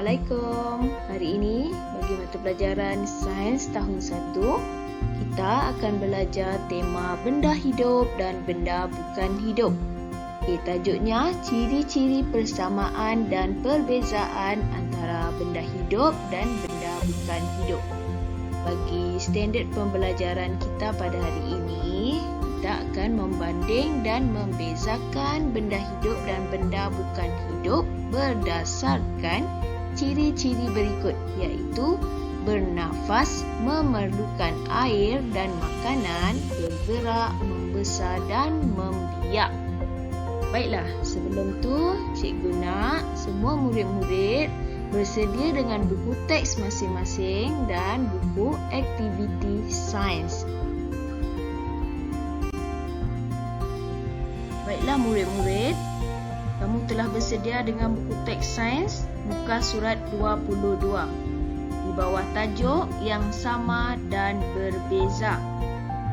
Assalamualaikum. Hari ini bagi mata pelajaran Sains tahun 1, kita akan belajar tema benda hidup dan benda bukan hidup. Tajuknya ciri-ciri persamaan dan perbezaan antara benda hidup dan benda bukan hidup. Bagi standard pembelajaran kita pada hari ini, kita akan membanding dan membezakan benda hidup dan benda bukan hidup berdasarkan ciri-ciri berikut, iaitu bernafas, memerlukan air dan makanan, bergerak, membesar dan membiak. Baiklah, sebelum tu cikgu nak semua murid-murid bersedia dengan buku teks masing-masing dan buku aktiviti sains. Baiklah murid-murid, kamu telah bersedia dengan buku teks sains muka surat 22 di bawah tajuk yang sama dan berbeza.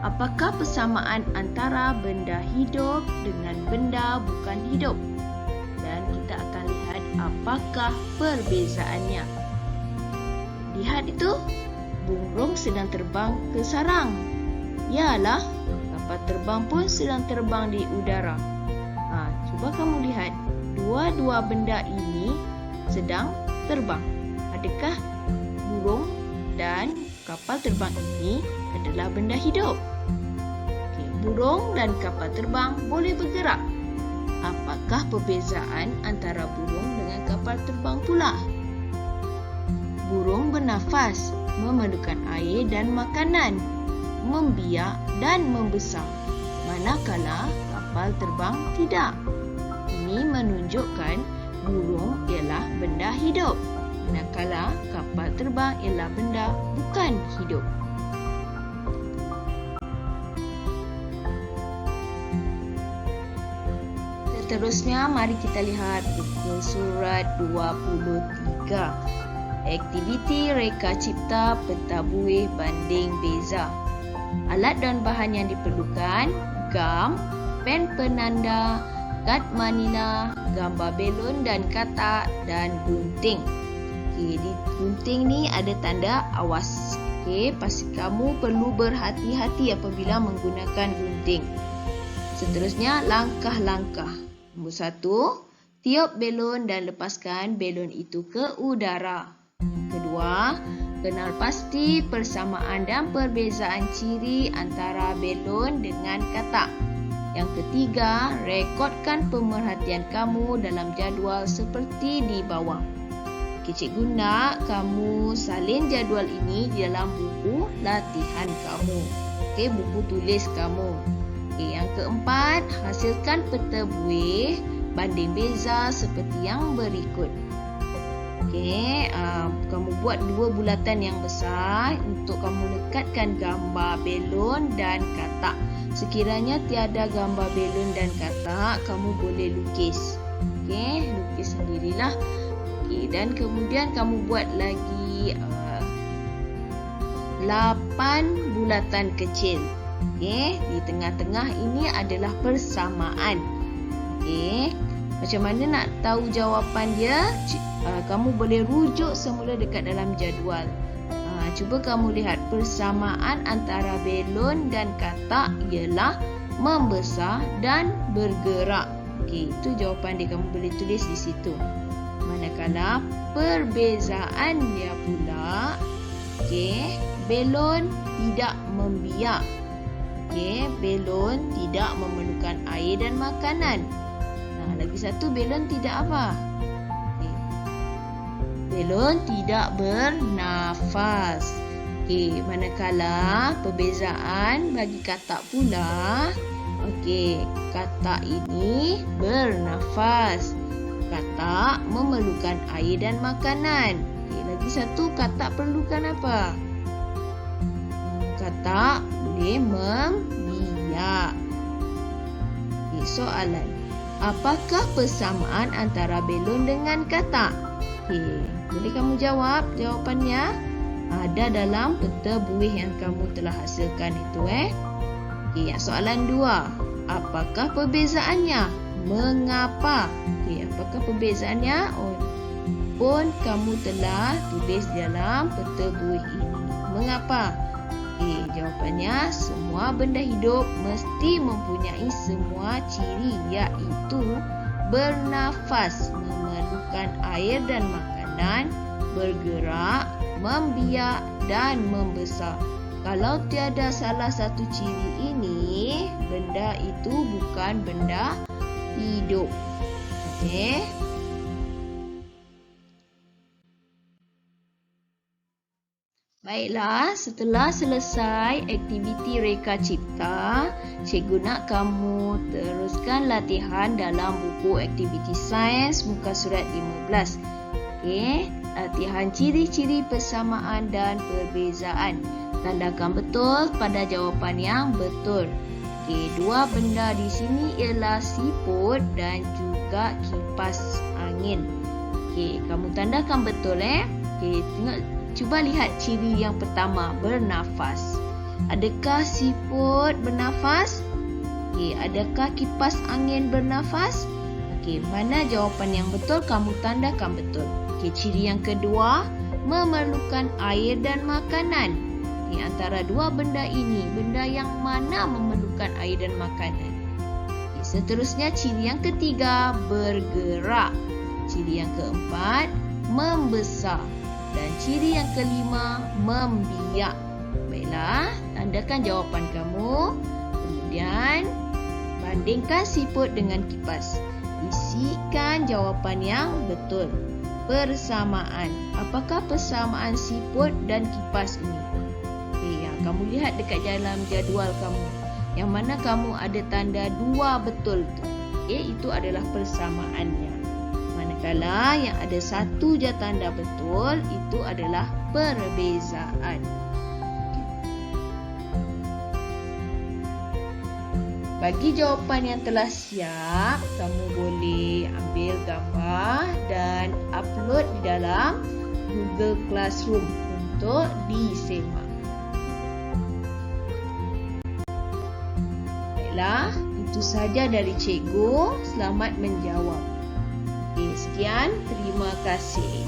Apakah persamaan antara benda hidup dengan benda bukan hidup? Dan kita akan lihat apakah perbezaannya. Lihat itu, burung sedang terbang ke sarang. Yalah, kapal terbang pun sedang terbang di udara. Cuba kamu lihat, dua-dua benda ini sedang terbang. Adakah burung dan kapal terbang ini adalah benda hidup? Burung dan kapal terbang boleh bergerak. Apakah perbezaan antara burung dengan kapal terbang pula? Burung bernafas, memerlukan air dan makanan, membiak dan membesar. Manakala kapal terbang tidak. Ini menunjukkan burung ialah benda hidup, manakala kapal terbang ialah benda bukan hidup. Seterusnya, mari kita lihat buku surat 23. Aktiviti reka cipta peta buih banding beza. Alat dan bahan yang diperlukan: gam, pen penanda, kad manila, gambar belon dan katak, dan gunting. Di gunting ni ada tanda awas. Pasti kamu perlu berhati-hati apabila menggunakan gunting. Seterusnya, langkah-langkah. Nombor 1, tiup belon dan lepaskan belon itu ke udara. Kedua, kenal pasti persamaan dan perbezaan ciri antara belon dengan katak. Yang ketiga, rekodkan pemerhatian kamu dalam jadual seperti di bawah. Cikgu nak kamu salin jadual ini di dalam buku latihan kamu. Buku tulis kamu. Yang keempat, hasilkan peta buih banding beza seperti yang berikut. Kamu buat dua bulatan yang besar untuk kamu lekatkan gambar belon dan katak. Sekiranya tiada gambar belon dan katak, kamu boleh lukis. Lukis sendirilah. Dan kemudian kamu buat lagi 8 bulatan kecil. Di tengah-tengah ini adalah persamaan. Macam mana nak tahu jawapan dia? Kamu boleh rujuk semula dekat dalam jadual. Cuba kamu lihat, persamaan antara belon dan katak ialah membesar dan bergerak. Itu jawapan dia, kamu boleh tulis di situ. Manakala perbezaan dia pula, belon tidak membiak. Belon tidak memerlukan air dan makanan. Lagi satu, belon tidak apa? Belon tidak bernafas. Manakala perbezaan bagi katak pula, katak ini bernafas. Katak memerlukan air dan makanan. Lagi satu, katak perlukan apa? Katak boleh membiak. Soalan, apakah persamaan antara belon dengan katak? Boleh kamu jawab? Jawapannya ada dalam peta buih yang kamu telah hasilkan itu. Soalan 2, apakah perbezaannya? Mengapa? Apakah perbezaannya? pun kamu telah tulis dalam peta buih ini. Mengapa? Jawapannya, semua benda hidup mesti mempunyai semua ciri, iaitu bernafas, memerlukan air dan makanan, bergerak, membiak dan membesar. Kalau tiada salah satu ciri ini, benda itu bukan benda hidup. Okey. Baiklah, setelah selesai aktiviti reka cipta, cikgu nak kamu teruskan latihan dalam buku aktiviti sains muka surat 15. Okey, latihan ciri-ciri persamaan dan perbezaan. Tandakan betul pada jawapan yang betul. Okey, dua benda di sini ialah siput dan juga kipas angin. Okey, kamu tandakan betul Okey, cuba lihat ciri yang pertama, bernafas. Adakah siput bernafas? Okey, adakah kipas angin bernafas? Okey, mana jawapan yang betul? Kamu tandakan betul. Okey, ciri yang kedua, memerlukan air dan makanan. Di antara dua benda ini, benda yang mana memerlukan air dan makanan? Okey, seterusnya ciri yang ketiga, bergerak. Ciri yang keempat, membesar. Dan ciri yang kelima, membiak. Baiklah, tandakan jawapan kamu. Kemudian, bandingkan siput dengan kipas. Isikan jawapan yang betul. Persamaan. Apakah persamaan siput dan kipas ini? Kamu lihat dekat dalam jadual kamu. Yang mana kamu ada tanda dua betul tu. Itu adalah persamaannya. Manakala yang ada satu je tanda betul, itu adalah perbezaan. Bagi jawapan yang telah siap, kamu boleh ambil gambar dan upload di dalam Google Classroom untuk disemak. Baiklah, itu saja dari cikgu. Selamat menjawab. Sekian, terima kasih.